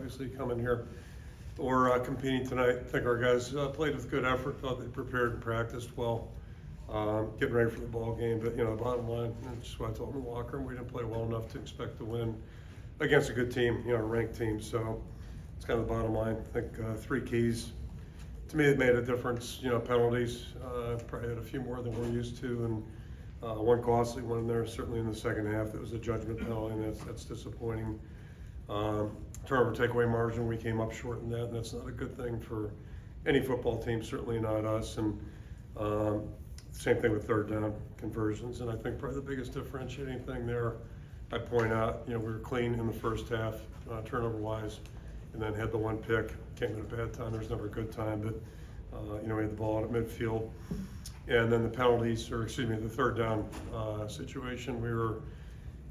obviously coming here. We're competing tonight. I think our guys played with good effort, thought they prepared and practiced well, getting ready for the ball game. But, the bottom line, and just what I told them in the locker room, we didn't play well enough to expect to win against a good team, a ranked team. So it's kind of the bottom line. I think 3 keys. To me, it made a difference. Penalties, probably had a few more than we're used to, and one costly one there, certainly in the second half. It was a judgment penalty, and that's disappointing. Turnover takeaway margin, we came up short in that, and that's not a good thing for any football team, certainly not us. And same thing with third down conversions. And I think probably the biggest differentiating thing there, I point out, we were clean in the first half, turnover-wise, and then had the one pick. Came at a bad time. There was never a good time, but we had the ball out at midfield. And then the penalties, or excuse me, the third down situation,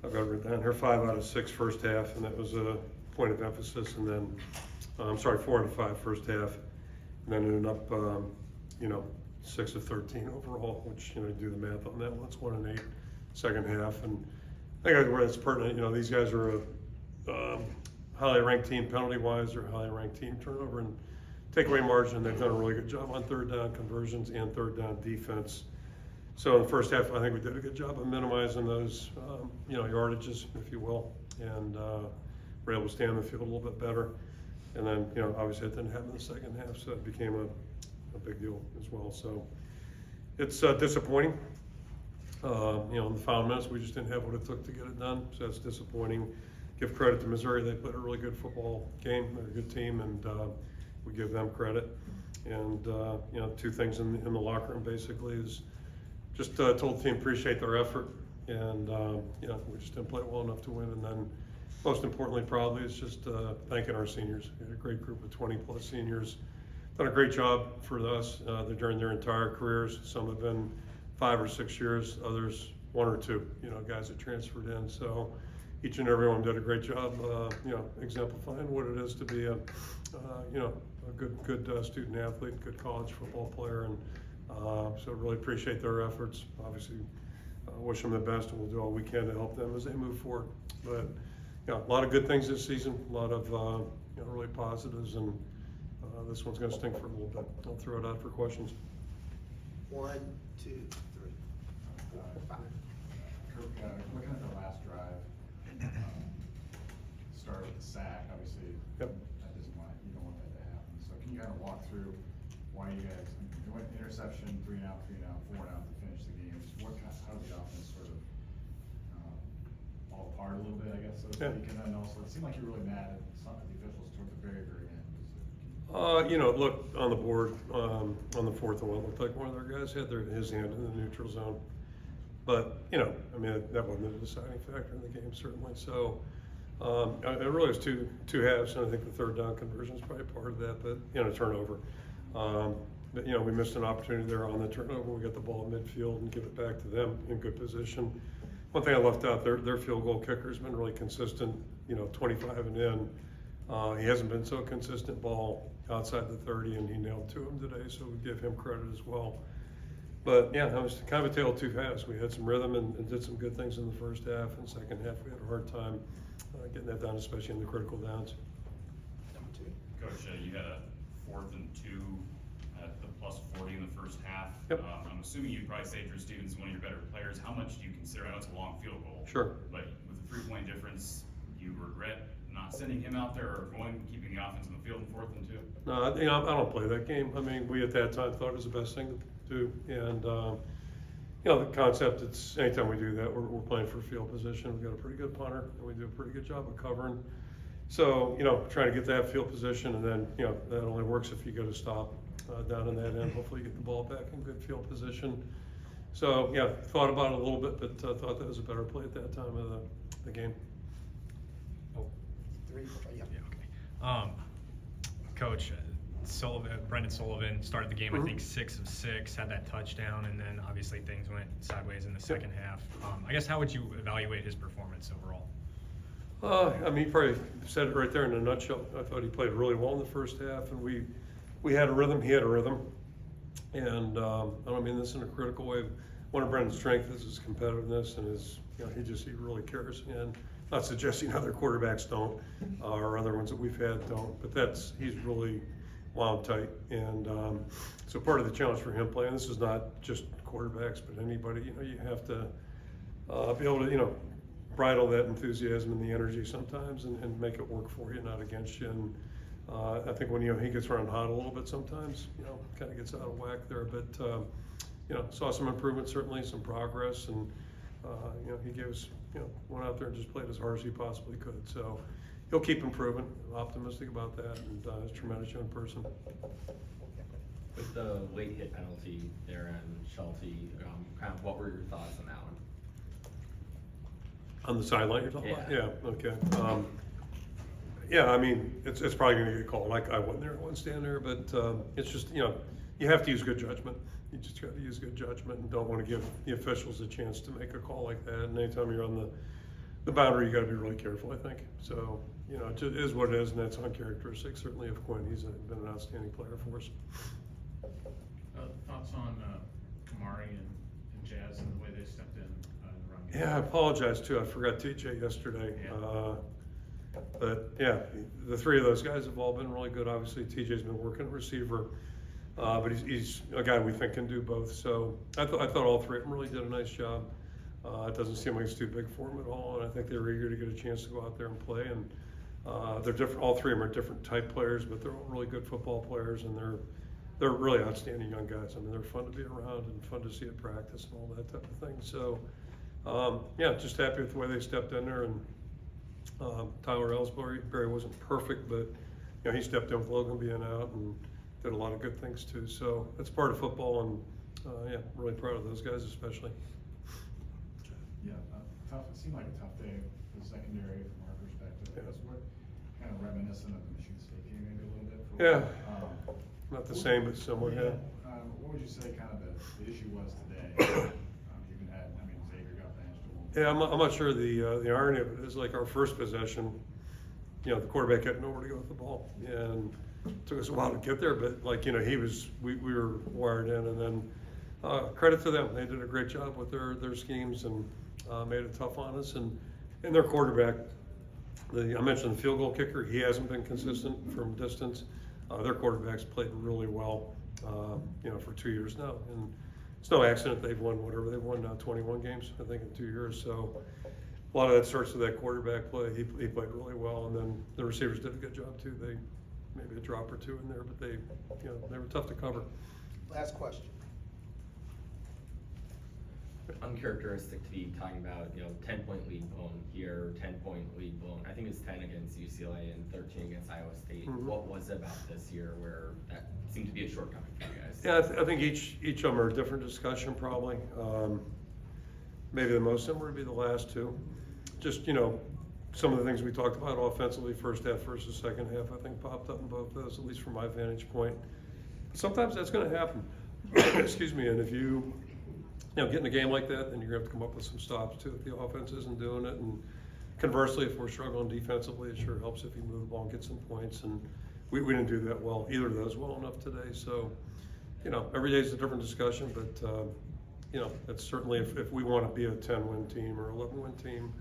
I've got it written down here, 5 out of 6 first half, and that was a point of emphasis. And then, 4 out of 5 first half, and then ended up, 6 of 13 overall, which, you do the math on that one. It's 1 and 8 second half. And I think where it's pertinent, these guys are a highly ranked team penalty-wise, or highly ranked team turnover and takeaway margin. They've done a really good job on third down conversions and third down defense. So in the first half, I think we did a good job of minimizing those, yardages, if you will, and were able to stay on the field a little bit better. And then, obviously it didn't happen in the second half, so it became a big deal as well. So it's disappointing. In the final minutes, we just didn't have what it took to get it done, so that's disappointing. Give credit to Missouri. They played a really good football game. They're a good team, and we give them credit. And, 2 things in the locker room basically is just told the team appreciate their effort, and, we just didn't play well enough to win. And then most importantly probably is just thanking our seniors. We had a great group of 20-plus seniors. Done a great job for us during their entire careers. Some have been 5 or 6 years, others 1 or 2, guys that transferred in. So each and every one did a great job, exemplifying what it is to be a good student athlete, good college football player. And so really appreciate their efforts. Obviously, wish them the best, and we'll do all we can to help them as they move forward. But a lot of good things this season, a lot of really positives, and this one's going to stink for a little bit. I'll throw it out for questions. 1, 2, 3, 5. Kirk, looking at the last drive, started with the sack, obviously. Yep. You don't want that to happen. So can you kind of walk through why you guys, it went interception, 3 and out, 3 and out, 4 and out to finish the game. Just how did the offense sort of fall apart a little bit, I guess, so to speak? And then also, it seemed like you were really mad at some of the officials toward the very, very end. Look on the board on the 4th and 1, looked like one of their guys had his hand in the neutral zone. But, that wasn't a deciding factor in the game, certainly. So it really was two halves, and I think the third down conversion is probably part of that, but, turnover. But, we missed an opportunity there on the turnover. We got the ball at midfield and give it back to them in good position. One thing I left out, their field goal kicker has been really consistent, 25 and in. He hasn't been so consistent ball outside the 30, and he nailed 2 of them today, so we give him credit as well. But yeah, that was kind of a tale of 2 halves. We had some rhythm and did some good things in the first half, and second half we had a hard time getting that done, especially in the critical downs. Number 2. Coach, you had a 4th and 2 at the +40 in the first half. Yep. I'm assuming you'd probably say Drew Stevens is one of your better players. How much do you consider, I know it's a long field goal. Sure. But with a 3-point difference, do you regret not sending him out there or keeping the offense on the field in 4th and 2? No, I don't play that game. We at that time thought it was the best thing to do. And, the concept, it's anytime we do that, we're playing for field position. We've got a pretty good punter, and we do a pretty good job of covering. So, trying to get that field position, and then, that only works if you get a stop down in that end. Hopefully you get the ball back in good field position. So, yeah, thought about it a little bit, but thought that was a better play at that time of the game. 3, 4, yeah. Okay. Coach, Brendan Sullivan started the game, I think 6 of 6, had that touchdown, and then obviously things went sideways in the second half. I guess how would you evaluate his performance overall? He probably said it right there in a nutshell. I thought he played really well in the first half, and we had a rhythm, he had a rhythm. And I don't mean this in a critical way. One of Brendan's strengths is his competitiveness, and he really cares. And Not suggesting other quarterbacks don't, or other ones that we've had don't, but he's really wound tight. And so part of the challenge for him playing, this is not just quarterbacks, but anybody, you have to be able to, bridle that enthusiasm and the energy sometimes and make it work for you, not against you. And I think when he gets run hot a little bit sometimes, kind of gets out of whack there. But saw some improvement, certainly some progress, and he gave us, went out there and just played as hard as he possibly could. So he'll keep improving. I'm optimistic about that, and he's a tremendous young person. With the late hit penalty there on Schulte, kind of what were your thoughts on that one? On the sideline you're talking about? Yeah. Yeah, okay. Yeah, I mean, it's probably gonna get called. I wasn't there, I wasn't standing there, but it's just, you have to use good judgment. You just got to use good judgment and don't want to give the officials a chance to make a call like that. And anytime you're on the boundary, you got to be really careful, I think. So, it just is what it is, and that's uncharacteristic, certainly, of Quinn. He's been an outstanding player for us. Thoughts on Kamari and Jazz and the way they stepped in the run game? Yeah, I apologize too. I forgot TJ yesterday. Yeah. But yeah, the three of those guys have all been really good. Obviously, TJ's been working receiver, but he's a guy we think can do both. So I thought all three of them really did a nice job. It doesn't seem like it's too big for them at all, and I think they were eager to get a chance to go out there and play. And they're different. All three of them are different type players, but they're all really good football players, and they're really outstanding young guys. I mean, they're fun to be around and fun to see at practice and all that type of thing. So yeah, just happy with the way they stepped in there. And Tyler Ellsbury wasn't perfect, but he stepped in with Logan being out and did a lot of good things too. So that's part of football, and yeah, really proud of those guys especially. Yeah, tough. It seemed like a tough day for the secondary from our perspective. Yeah. Because we're kind of reminiscent of the Michigan State game maybe a little bit. Yeah. Not the same, but similar. Yeah. What would you say kind of the issue was today? Even had, Xavier got benched a little bit. Yeah, I'm not sure the irony of it is, like, our first possession, the quarterback had nowhere to go with the ball, and it took us a while to get there, but we were wired in, and then credit to them, they did a great job with their schemes and made it tough on us. And their quarterback, I mentioned the field goal kicker, he hasn't been consistent from distance. Their quarterbacks played really well, for 2 years now, and it's no accident they've won whatever they've won now, 21 games I think in 2 years. So a lot of that starts with that quarterback play. He played really well, and then the receivers did a good job too. They maybe a drop or two in there, but they were tough to cover. Last question. Uncharacteristic to be talking about, 10-point lead blown here, 10-point lead blown. I think it's 10 against UCLA and 13 against Iowa State. Mhm. What was it about this year where that seemed to be a shortcoming for you guys? Yeah, I think each of them are a different discussion probably. Maybe the most similar would be the last two. Just, some of the things we talked about offensively, first half versus second half, I think popped up in both those, at least from my vantage point. Sometimes that's going to happen. Excuse me, and if you get in a game like that, then you're going to have to come up with some stops too if the offense isn't doing it. And conversely, if we're struggling defensively, it sure helps if you move the ball and get some points. And we didn't do that well, either of those well enough today. So, every day is a different discussion, but that's certainly if we want to be a 10-win team or 11-win team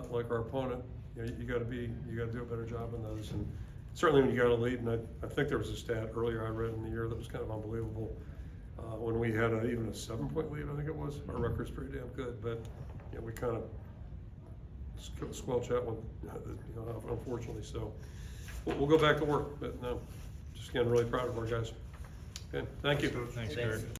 like our opponent, you got to do a better job in those. And certainly when you got a lead, and I think there was a stat earlier I read in the year that was kind of unbelievable. When we had even a 7-point lead, I think it was, our record's pretty damn good, but we kind of squelch that one, unfortunately. So we'll go back to work, but no, just again, really proud of our guys. Okay, thank you. Thanks, Thanks. Kirk.